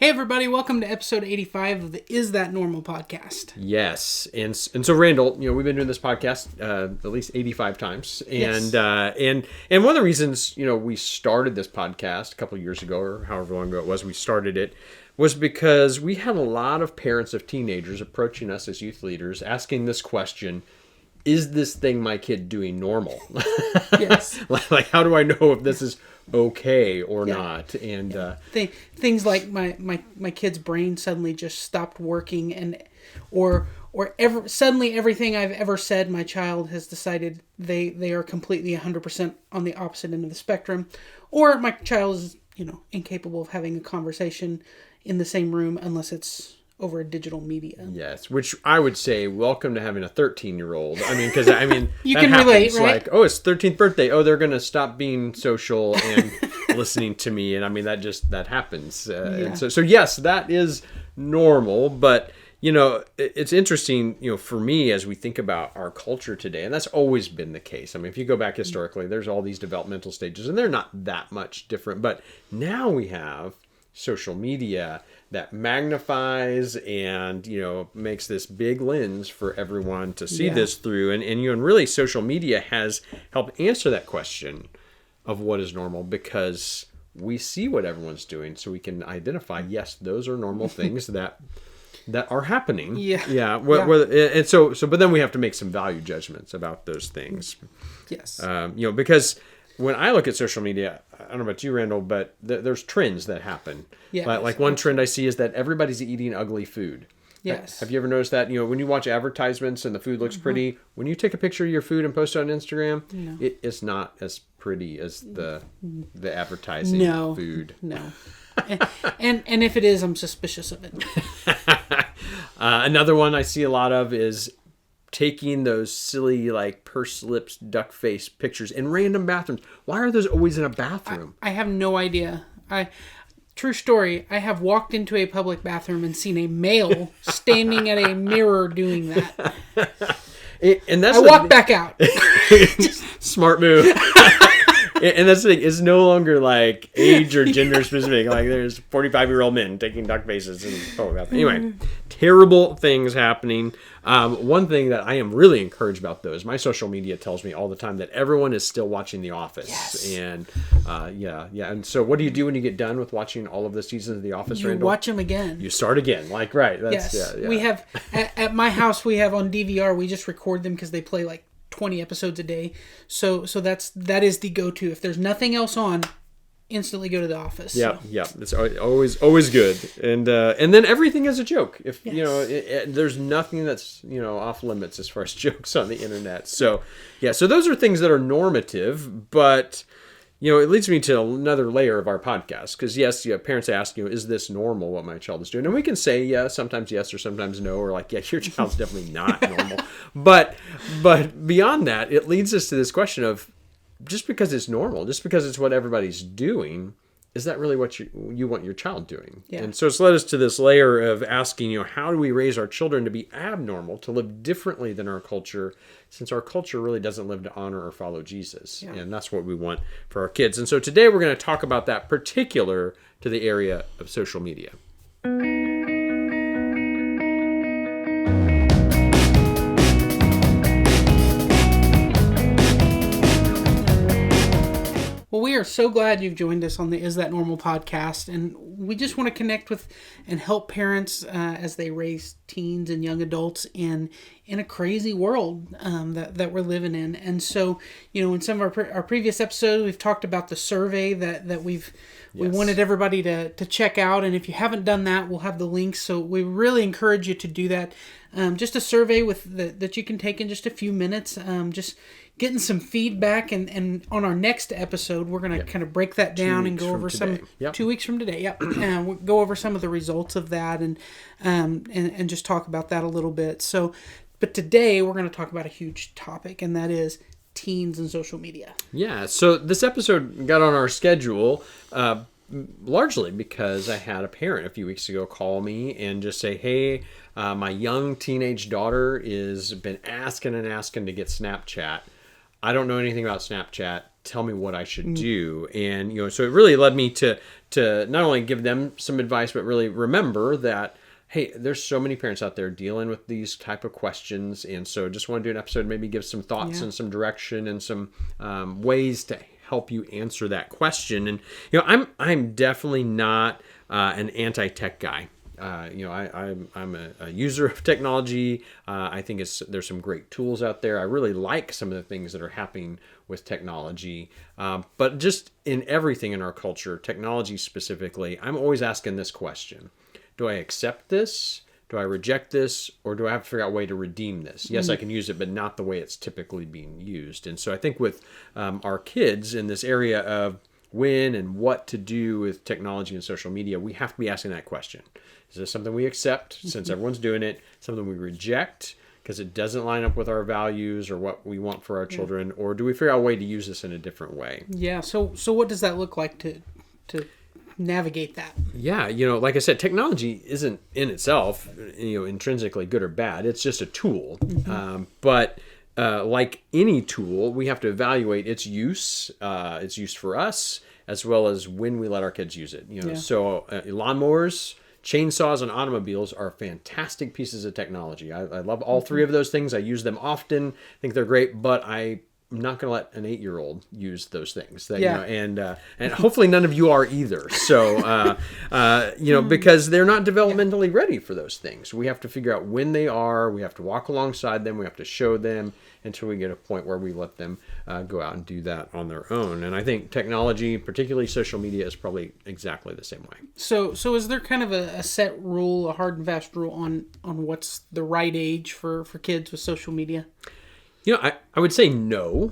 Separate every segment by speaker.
Speaker 1: Hey everybody, welcome to episode 85 of the Is That Normal podcast.
Speaker 2: Yes, and so Randall, we've been doing this podcast at least 85 times, and
Speaker 1: Yes.
Speaker 2: and one of the reasons we started this podcast a couple of years ago, or however long ago it was, we started it, was because we had a lot of parents of teenagers approaching us as youth leaders, asking this question: is this thing my kid doing normal?
Speaker 1: Yes.
Speaker 2: like, how do I know if this is okay or
Speaker 1: Yeah.
Speaker 2: not? And
Speaker 1: Things like my kid's brain suddenly just stopped working, and or suddenly everything I've ever said, my child has decided they are completely 100% on the opposite end of the spectrum, or my child is incapable of having a conversation in the same room unless it's over a digital media.
Speaker 2: yes, which I would say, welcome to having a 13-year-old. Because
Speaker 1: You
Speaker 2: that
Speaker 1: can
Speaker 2: happens.
Speaker 1: relate, right?
Speaker 2: Like, oh, it's 13th birthday. Oh, they're going to stop being social and listening to me. And that happens. And so yes, that is normal. But, it's interesting, for me, as we think about our culture today, and that's always been the case. If you go back historically, there's all these developmental stages, and they're not that much different. But now we have social media that magnifies and makes this big lens for everyone to see this through, and really social media has helped answer that question of what is normal, because we see what everyone's doing, so we can identify, yes, those are normal things that are happening. But then we have to make some value judgments about those things.
Speaker 1: Yes.
Speaker 2: Because when I look at social media, I don't know about you, Randall, but there's trends that happen.
Speaker 1: Yes,
Speaker 2: Like one trend I see is that everybody's eating ugly food.
Speaker 1: Yes.
Speaker 2: Have you ever noticed that? When you watch advertisements and the food looks pretty, when you take a picture of your food and post it on Instagram, it is not as pretty as the advertising food.
Speaker 1: No. and if it is, I'm suspicious of it.
Speaker 2: Another one I see a lot of is taking those silly, like, pursed lips, duck face pictures in random bathrooms. Why are those always in a bathroom?
Speaker 1: I have no idea. True story, I have walked into a public bathroom and seen a male standing at a mirror doing that.
Speaker 2: And that's
Speaker 1: I walked back out.
Speaker 2: Smart move. And that's the thing, it's no longer like age or gender specific. Like, there's 45-year-old men taking duck faces and anyway, terrible things happening. One thing that I am really encouraged about, though, is my social media tells me all the time that everyone is still watching The Office.
Speaker 1: Yes.
Speaker 2: And and so what do you do when you get done with watching all of the seasons of The Office,
Speaker 1: You
Speaker 2: Randall?
Speaker 1: watch them again.
Speaker 2: You start again. Like, right. That's,
Speaker 1: Yes.
Speaker 2: Yeah.
Speaker 1: We have, at my house, we have on DVR, we just record them because they play like 20 episodes a day. So that is the go-to. If there's nothing else on, instantly go to The Office.
Speaker 2: Yeah, it's always good, and then everything is a joke. If there's nothing that's off limits as far as jokes on the internet. So so those are things that are normative, but it leads me to another layer of our podcast, because yes, parents ask, is this normal what my child is doing, and we can say sometimes yes or sometimes no, or like, your child's definitely not normal. But beyond that, it leads us to this question of, just because it's normal, just because it's what everybody's doing, is that really what you want your child doing?
Speaker 1: Yeah.
Speaker 2: And so it's led us to this layer of asking, how do we raise our children to be abnormal, to live differently than our culture, since our culture really doesn't live to honor or follow Jesus. Yeah. And that's what we want for our kids. And so today we're going to talk about that particular to the area of social media.
Speaker 1: Well, we are so glad you've joined us on the Is That Normal podcast, and we just want to connect with and help parents as they raise teens and young adults in a crazy world that we're living in. And so, in some of our previous episodes, we've talked about the survey that we wanted everybody to check out, and if you haven't done that, we'll have the links. So we really encourage you to do that. Just a survey that you can take in just a few minutes. Just getting some feedback, and on our next episode, we're going to kind of break that down and go over some 2 weeks from today. Yep, and we'll go over some of the results of that, and just talk about that a little bit. So, but today we're going to talk about a huge topic, and that is teens and social media.
Speaker 2: Yeah. So this episode got on our schedule largely because I had a parent a few weeks ago call me and just say, "Hey, my young teenage daughter has been asking to get Snapchat. I don't know anything about Snapchat. tell me what I should do. And, so it really led me to not only give them some advice, but really remember that, hey, there's so many parents out there dealing with these type of questions. And so just want to do an episode, maybe give some thoughts and some direction and some ways to help you answer that question. And, I'm definitely not an anti-tech guy. I'm a user of technology. I think there's some great tools out there. I really like some of the things that are happening with technology. But just in everything in our culture, technology specifically, I'm always asking this question. Do I accept this? Do I reject this? Or do I have to figure out a way to redeem this? Yes, I can use it, but not the way it's typically being used. And so I think with our kids in this area of when and what to do with technology and social media, we have to be asking that question. Is this something we accept since everyone's doing it? Something we reject because it doesn't line up with our values or what we want for our children? Or do we figure out a way to use this in a different way?
Speaker 1: Yeah. So what does that look like to navigate that?
Speaker 2: Yeah. Like I said, technology isn't in itself, intrinsically good or bad. It's just a tool. But like any tool, we have to evaluate its use for us, as well as when we let our kids use it. So lawnmowers, chainsaws, and automobiles are fantastic pieces of technology. I love all three of those things. I use them often. I think they're great, but I'm not going to let an 8-year-old use those things. And hopefully none of you are either. So, because they're not developmentally ready for those things. We have to figure out when they are. We have to walk alongside them. We have to show them until we get a point where we let them go out and do that on their own. And I think technology, particularly social media, is probably exactly the same way.
Speaker 1: So is there kind of a set rule, a hard and fast rule on what's the right age for kids with social media?
Speaker 2: I would say no,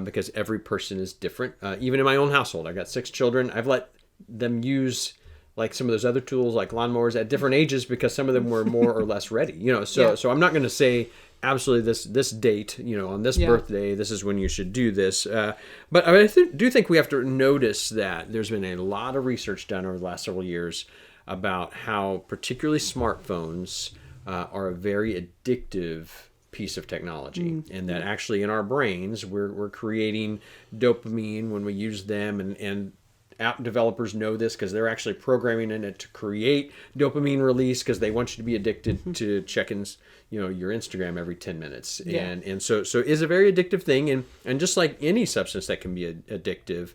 Speaker 2: because every person is different. Even in my own household, I got 6 children. I've let them use like some of those other tools like lawnmowers at different ages because some of them were more or less ready. So I'm not going to say absolutely this date, on this birthday, this is when you should do this. But I do think we have to notice that there's been a lot of research done over the last several years about how particularly smartphones are a very addictive piece of technology, and that actually in our brains we're creating dopamine when we use them, and app developers know this because they're actually programming in it to create dopamine release because they want you to be addicted to checking your Instagram every 10 minutes. And so it's a very addictive thing, and just like any substance that can be addictive,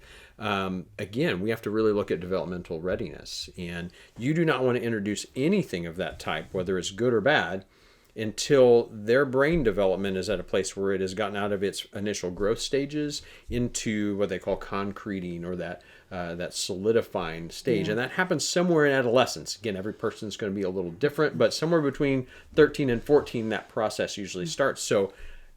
Speaker 2: again, we have to really look at developmental readiness, and you do not want to introduce anything of that type, whether it's good or bad, until their brain development is at a place where it has gotten out of its initial growth stages into what they call concreting, or that solidifying stage. And that happens somewhere in adolescence. Again, every person is going to be a little different, but somewhere between 13 and 14, that process usually starts. So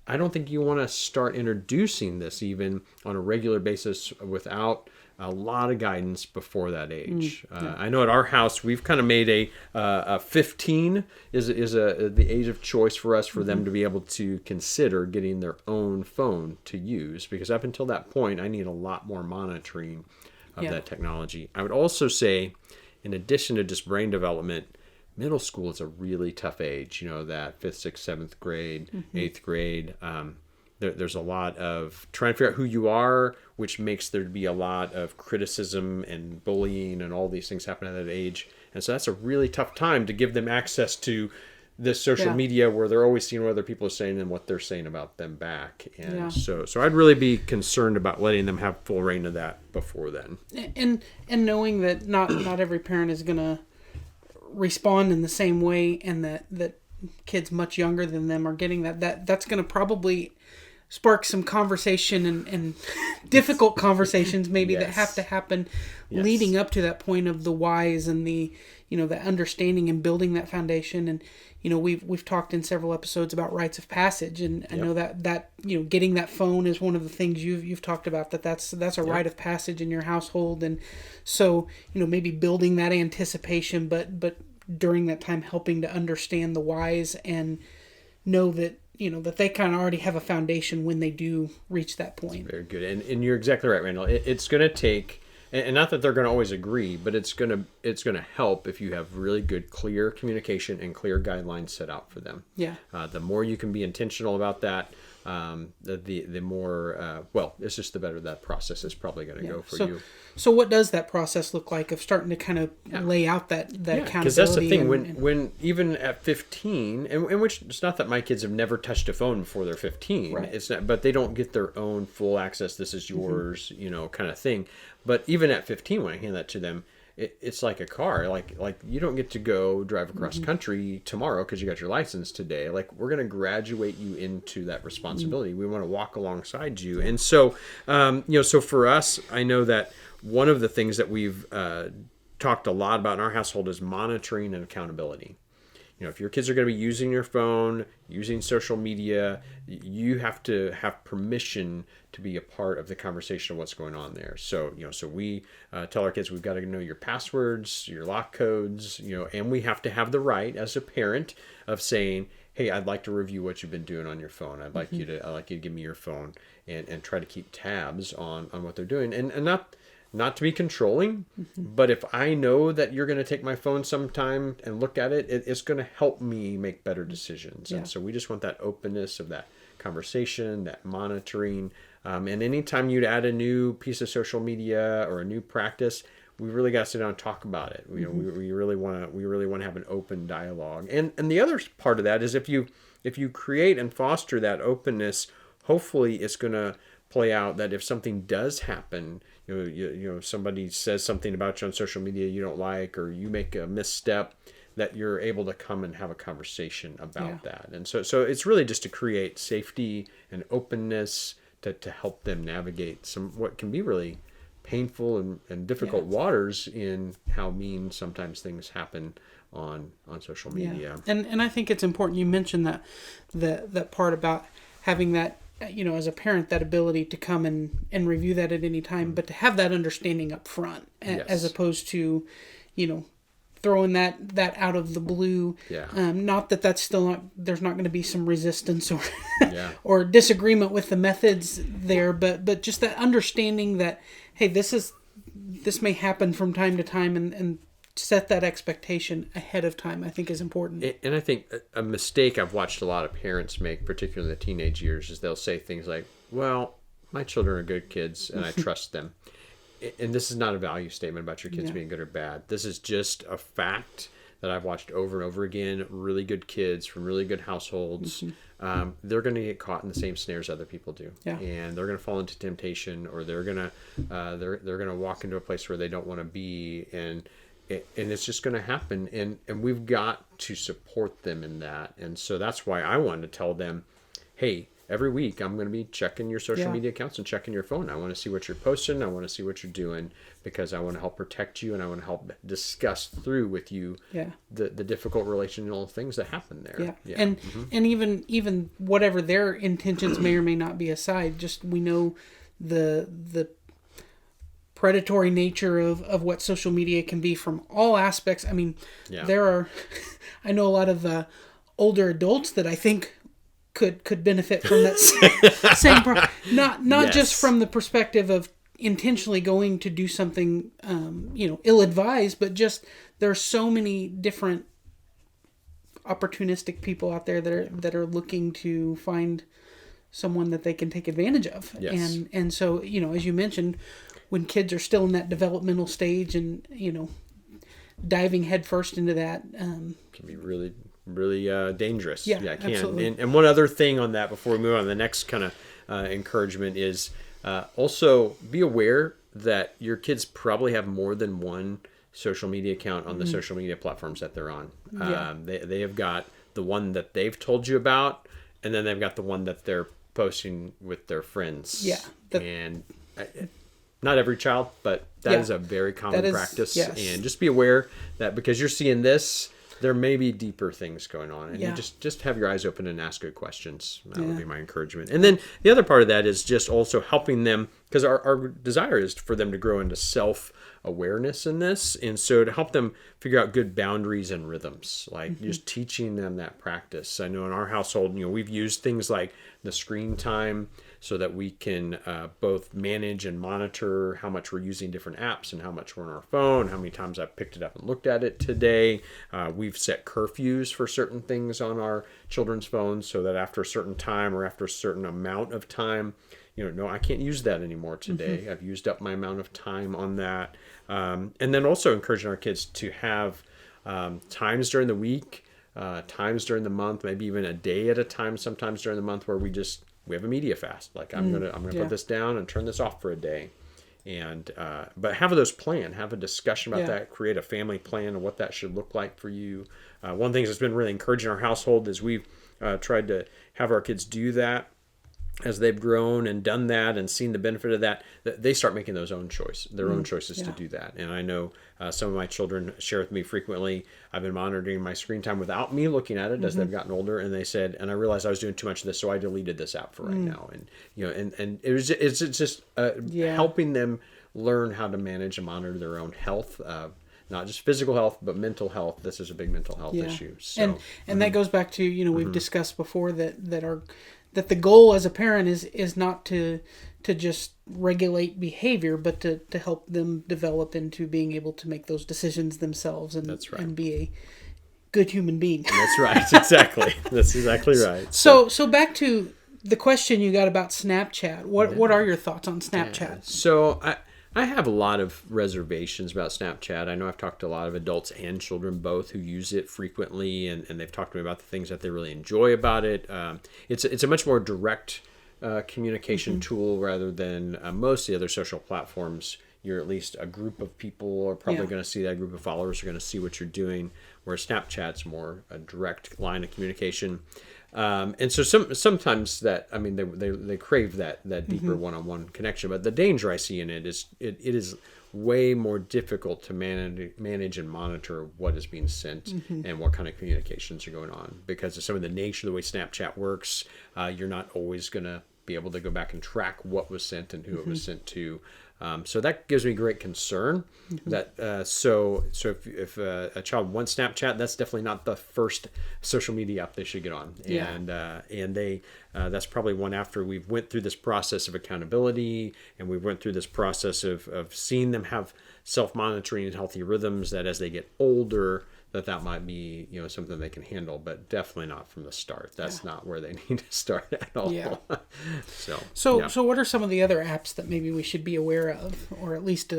Speaker 2: I don't think you want to start introducing this even on a regular basis without a lot of guidance before that age. I know at our house we've kind of made a 15 is the age of choice for us for them to be able to consider getting their own phone to use, because up until that point I need a lot more monitoring of that technology. I would also say, in addition to just brain development, middle school is a really tough age. That 5th, 6th, 7th grade, 8th grade. There's a lot of trying to figure out who you are, which makes there be a lot of criticism and bullying and all these things happen at that age. And so that's a really tough time to give them access to this social media where they're always seeing what other people are saying and what they're saying about them back. And so I'd really be concerned about letting them have full reign of that before then.
Speaker 1: And knowing that not every parent is going to respond in the same way, and that kids much younger than them are getting that's going to probably spark some conversation and difficult conversations maybe that have to happen leading up to that point of the whys and the the understanding and building that foundation. And we've talked in several episodes about rites of passage, and I know that getting that phone is one of the things you've talked about, that's a rite of passage in your household. And so maybe building that anticipation, but during that time helping to understand the whys and know that that they kind of already have a foundation when they do reach that point.
Speaker 2: Very good. And you're exactly right, Randall. It's going to take, and not that they're going to always agree, but it's going to help if you have really good, clear communication and clear guidelines set out for them. Yeah. The more you can be intentional about that, the more well, it's just the better that process is probably going to go for you.
Speaker 1: So what does that process look like of starting to kind of lay out that accountability?
Speaker 2: Because that's the thing, when even at 15, and which it's not that my kids have never touched a phone before they're 15,
Speaker 1: Right.
Speaker 2: It's not, but they don't get their own full access. This is yours, kind of thing. But even at 15, when I hand that to them, it's like a car. Like you don't get to go drive across country tomorrow because you got your license today. Like, we're going to graduate you into that responsibility. We want to walk alongside you. And so, so for us, I know that one of the things that we've talked a lot about in our household is monitoring and accountability. If your kids are going to be using your phone, using social media, you have to have permission to be a part of the conversation of what's going on there. So, so we tell our kids, we've got to know your passwords, your lock codes, and we have to have the right as a parent of saying, hey, I'd like to review what you've been doing on your phone. I'd like you to give me your phone and try to keep tabs on what they're doing. And not to be controlling, but if I know that you're going to take my phone sometime and look at it, it's going to help me make better decisions.
Speaker 1: Yeah.
Speaker 2: And so we just want that openness of that conversation, that monitoring. And anytime you'd add a new piece of social media or a new practice, we really got to sit down and talk about it. We really want to have an open dialogue. And the other part of that is if you create and foster that openness, hopefully it's going to play out that if something does happen, somebody says something about you on social media you don't like, or you make a misstep, that you're able to come and have a conversation about that. And so it's really just to create safety and openness to help them navigate some what can be really painful and difficult waters in how mean sometimes things happen on social media.
Speaker 1: And I think it's important you mentioned that part about having that, as a parent, that ability to come and review that at any time, but to have that understanding up front, as opposed to, throwing that out of the blue. Not that that's still not, there's not going to be some resistance or or disagreement with the methods there, but just that understanding that, hey, this may happen from time to time, and set that expectation ahead of time, I think, is important.
Speaker 2: And I think a mistake I've watched a lot of parents make, particularly in the teenage years, is they'll say things like, well, my children are good kids and I trust them. And this is not a value statement about your kids being good or bad. This is just a fact that I've watched over and over again. Really good kids from really good households, they're going to get caught in the same snares other people do, and they're going to fall into temptation, or they're going to walk into a place where they don't want to be, and it's just going to happen, and we've got to support them in that. And so that's why I wanted to tell them, hey, every week I'm going to be checking your social media accounts and checking your phone. I want to see what you're posting. I want to see what you're doing, because I want to help protect you, and I want to help discuss through with you the difficult relational things that happen there.
Speaker 1: And even whatever their intentions may or may not be aside, just we know the predatory nature of what social media can be from all aspects. I mean, there are, I know a lot of older adults that I think could benefit from that same not just from the perspective of intentionally going to do something ill-advised, but just there are so many different opportunistic people out there that are looking to find someone that they can take advantage of. And so, as you mentioned, when kids are still in that developmental stage, and diving headfirst into that can
Speaker 2: be really dangerous.
Speaker 1: It can. Absolutely.
Speaker 2: And one other thing on that before we move on, the next kind of encouragement is also be aware that your kids probably have more than one social media account on the social media platforms that they're on. They have got the one that they've told you about, and then they've got the one that they're posting with their friends. And not every child, but that is a very common practice. And just be aware that because you're seeing this, there may be deeper things going on, and you just have your eyes open and ask good questions. That would be my encouragement. And then the other part of that is just also helping them, because our desire is for them to grow into self-awareness in this, and so to help them figure out good boundaries and rhythms, like just teaching them that practice. I know in our household, we've used things like the screen time so that we can both manage and monitor how much we're using different apps and how much we're on our phone, how many times I've picked it up and looked at it today. We've set curfews for certain things on our children's phones so that after a certain time or after a certain amount of time, no, I can't use that anymore today. I've used up my amount of time on that. And then also encouraging our kids to have times during the week, times during the month, maybe even a day at a time sometimes during the month where we have a media fast. Like I'm gonna put this down and turn this off for a day. And but have those plan, have a discussion about that, create a family plan of what that should look like for you. One of the things that's been really encouraging in our household is we've tried to have our kids do that. As they've grown and done that and seen the benefit of that, they start making their own choices to do that. And I know some of my children share with me frequently, I've been monitoring my screen time without me looking at it as they've gotten older. And they said, and I realized I was doing too much of this, so I deleted this app for right now. And, and it's just helping them learn how to manage and monitor their own health, not just physical health, but mental health. This is a big mental health issue. So,
Speaker 1: and that goes back to, we've discussed before that the goal as a parent is not to just regulate behavior, but to help them develop into being able to make those decisions themselves and be a good human being.
Speaker 2: That's right. Exactly. That's exactly right.
Speaker 1: So back to the question you got about Snapchat. What are your thoughts on Snapchat?
Speaker 2: Yeah. So I have a lot of reservations about Snapchat. I know I've talked to a lot of adults and children both who use it frequently, and they've talked to me about the things that they really enjoy about it. It's a much more direct communication tool rather than most of the other social platforms. You're at least a group of people are probably going to see that group of followers are going to see what you're doing, whereas Snapchat's more a direct line of communication. And so sometimes that, I mean, they crave that deeper one-on-one connection, but the danger I see in it is way more difficult to manage and monitor what is being sent and what kind of communications are going on because of some of the nature of the way Snapchat works. You're not always going to be able to go back and track what was sent and who it was sent to. So that gives me great concern that so if a child wants Snapchat, that's definitely not the first social media app they should get on. And they that's probably one after we've went through this process of accountability and we went through this process of seeing them have self-monitoring and healthy rhythms that as they get older that might be something they can handle, but definitely not from the start. That's not where they need to start at all. So
Speaker 1: what are some of the other apps that maybe we should be aware of, or at least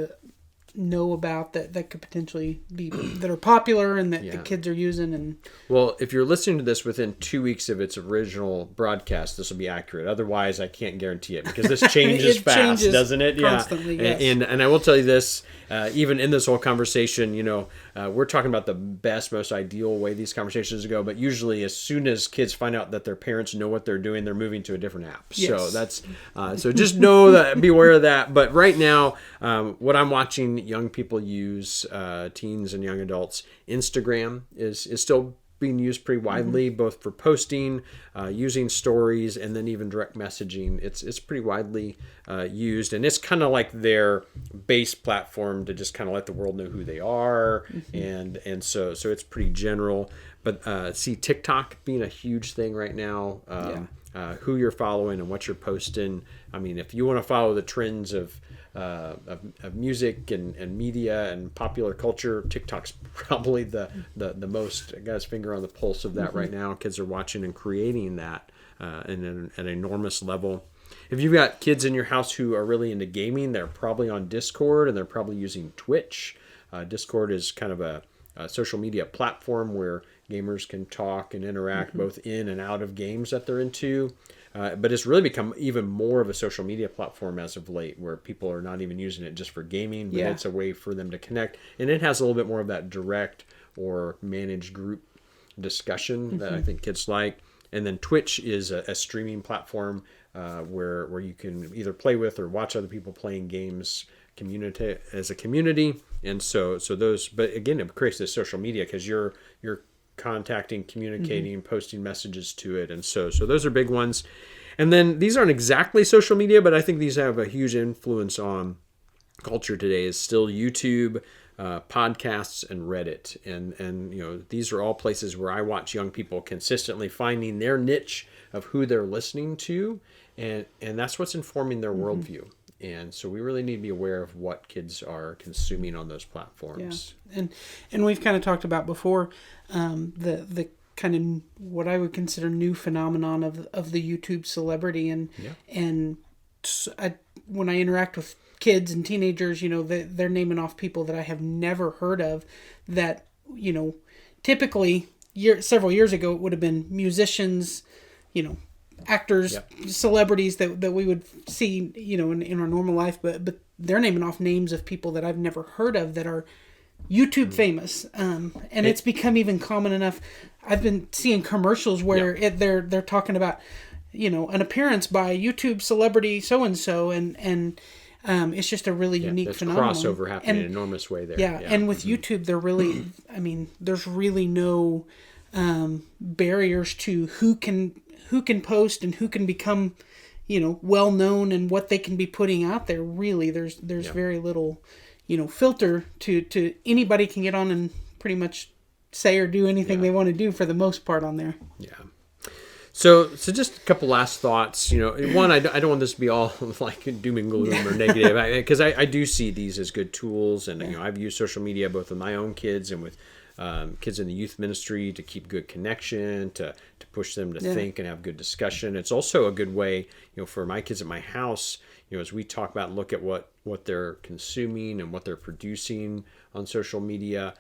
Speaker 1: know about that could potentially be that are popular and that the kids are using? And
Speaker 2: well, if you're listening to this within 2 weeks of its original broadcast, this will be accurate. Otherwise, I can't guarantee it because this changes fast, doesn't it?
Speaker 1: Constantly, yes.
Speaker 2: And I will tell you this, even in this whole conversation, we're talking about the best, most ideal way these conversations go, but usually as soon as kids find out that their parents know what they're doing, they're moving to a different app. Yes. So that's so just know that, be aware of that. But right now, what I'm watching young people use, teens and young adults, Instagram is still being used pretty widely, both for posting, using stories, and then even direct messaging. It's pretty widely used, and it's kind of like their base platform to just kind of let the world know who they are, and so it's pretty general. But see TikTok being a huge thing right now. Who you're following and what you're posting. I mean, if you want to follow the trends of music and media and popular culture, TikTok's probably the most, got his finger on the pulse of that right now. Kids are watching and creating that at an enormous level. If you've got kids in your house who are really into gaming, they're probably on Discord and they're probably using Twitch. Discord is kind of a social media platform where gamers can talk and interact both in and out of games that they're into. But it's really become even more of a social media platform as of late, where people are not even using it just for gaming, but it's a way for them to connect. And it has a little bit more of that direct or managed group discussion that I think kids like. And then Twitch is a streaming platform where you can either play with or watch other people playing games as a community. And so those, but again, it creates this social media because you're contacting, communicating, posting messages to it. And so those are big ones. And then these aren't exactly social media, but I think these have a huge influence on culture today, is still YouTube, podcasts, and Reddit. And these are all places where I watch young people consistently finding their niche of who they're listening to and that's what's informing their worldview. And so we really need to be aware of what kids are consuming on those platforms.
Speaker 1: Yeah. And we've kind of talked about before the kind of what I would consider new phenomenon of the YouTube celebrity, and when I interact with kids and teenagers, they're naming off people that I have never heard of, that typically several years ago it would have been musicians, actors, celebrities that we would see in our normal life, but they're naming off names of people that I've never heard of that are YouTube famous, and it's become even common enough. I've been seeing commercials where they're talking about an appearance by YouTube celebrity so and so, and it's just a really unique phenomenon.
Speaker 2: Crossover happening in an enormous way there.
Speaker 1: Yeah, and with YouTube, they're really, there's really no barriers to who can post and who can become, well known, and what they can be putting out there. Really, there's very little, filter to anybody can get on and pretty much say or do anything they want to do for the most part on there.
Speaker 2: Yeah. So just a couple last thoughts. One, I don't want this to be all like doom and gloom or negative, because I do see these as good tools, and I've used social media both with my own kids and with kids in the youth ministry to keep good connection, to push them to think and have good discussion. It's also a good way, for my kids at my house, as we talk about and look at what they're consuming and what they're producing on social media.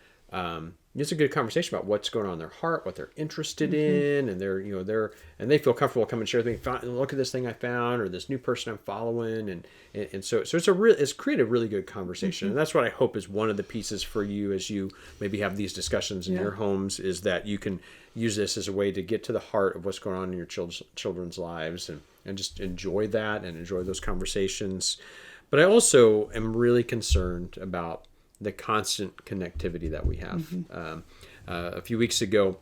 Speaker 2: It's a good conversation about what's going on in their heart, what they're interested in, and and they feel comfortable coming and share things. Look at this thing I found, or this new person I'm following, and so it's created a really good conversation, and that's what I hope is one of the pieces for you as you maybe have these discussions in your homes, is that you can use this as a way to get to the heart of what's going on in your children's lives, and just enjoy that and enjoy those conversations. But I also am really concerned about the constant connectivity that we have. A few weeks ago,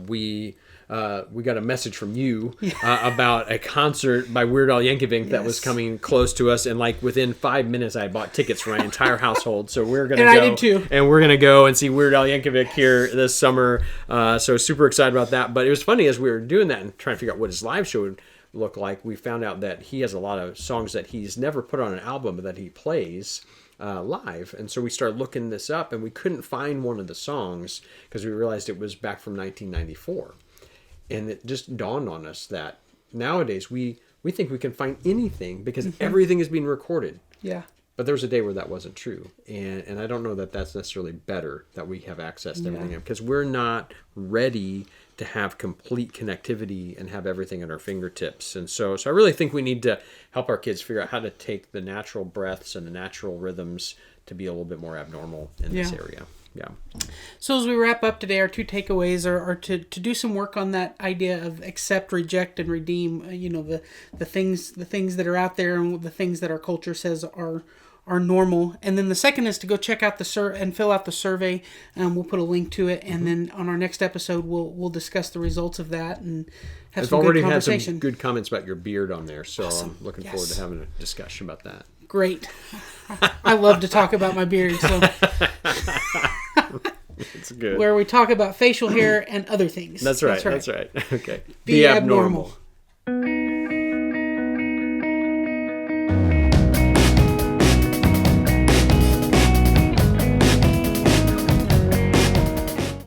Speaker 2: we got a message from you about a concert by Weird Al Yankovic that was coming close to us, and like within 5 minutes, I bought tickets for my entire household. So we're gonna go,
Speaker 1: I did too.
Speaker 2: And we're gonna go and see Weird Al Yankovic here this summer. So super excited about that. But it was funny, as we were doing that and trying to figure out what his live show would look like, we found out that he has a lot of songs that he's never put on an album, but that he plays live. And so we started looking this up, and we couldn't find one of the songs because we realized it was back from 1994. And it just dawned on us that nowadays we think we can find anything because everything is being recorded.
Speaker 1: Yeah.
Speaker 2: But there was a day where that wasn't true. And I don't know that that's necessarily better that we have access to everything, because we're not ready to have complete connectivity and have everything at our fingertips. And so I really think we need to help our kids figure out how to take the natural breaths and the natural rhythms to be a little bit more abnormal in this area. Yeah.
Speaker 1: So as we wrap up today, our two takeaways are to do some work on that idea of accept, reject, and redeem. The things that are out there, and the things that our culture says are normal. And then the second is to go check out and fill out the survey. We'll put a link to it, and then on our next episode we'll discuss the results of that and have some good conversation. I've already had some
Speaker 2: good comments about your beard on there, so awesome. I'm looking forward to having a discussion about that.
Speaker 1: Great. I love to talk about my beard, so
Speaker 2: it's good.
Speaker 1: Where we talk about facial hair and other things.
Speaker 2: That's right. Okay.
Speaker 1: Be abnormal.